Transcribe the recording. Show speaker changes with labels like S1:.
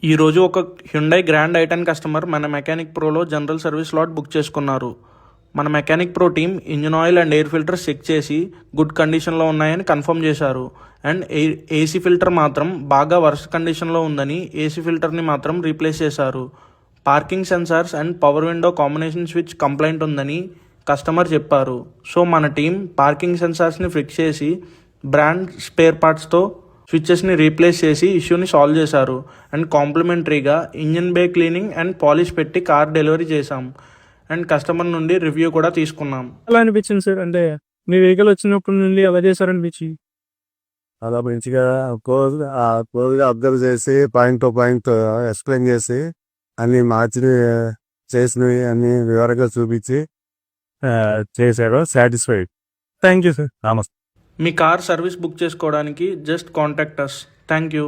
S1: ఈరోజు ఒక Hyundai grand i ten customer మన మెకానిక్ ప్రోలో జనరల్ సర్వీస్ స్లాట్ బుక్ చేసుకున్నారు. మన mechanic pro team engine oil and air filters check చేసి గుడ్ కండిషన్లో ఉన్నాయని కన్ఫర్మ్ చేశారు. అండ్ ఏసీ ఫిల్టర్ మాత్రం బాగా వర్స్ట్ కండిషన్లో ఉందని ఏసీ ఫిల్టర్ని మాత్రం రీప్లేస్ చేశారు. Parking sensors and power window combination switch complaint ఉందని కస్టమర్ చెప్పారు. సో మన టీం పార్కింగ్ సెన్సార్స్ని ఫిక్స్ చేసి బ్రాండ్ స్పేర్ పార్ట్స్తో స్విచ్చెస్ని రీప్లేస్ చేసి ఇష్యూని సాల్వ్ చేశారు. అండ్ కాంప్లిమెంటరీగా engine bay cleaning and polish పెట్టి కార్ డెలివరీ చేశాం. అండ్ కస్టమర్ నుండి రివ్యూ కూడా తీసుకున్నాం.
S2: ఎలా అనిపించింది సార్? అంటే మీ వెహికల్ వచ్చినప్పటి నుండి ఎలా చేశారనిపించింది?
S3: అలా మంచిగా క్లోజ్గా అబ్జర్వ్ చేసి పాయింట్ టు పాయింట్ ఎక్స్ప్లెయిన్ చేసి అన్ని మార్చి చేసినవి అన్ని వివరంగా చూపించి చేశారు. సాటిస్ఫైడ్.
S2: Thank you sir.
S3: నమస్తే.
S1: మీ కార్ సర్వీస్ బుక్ చేసుకోవడానికి just contact us. Thank you.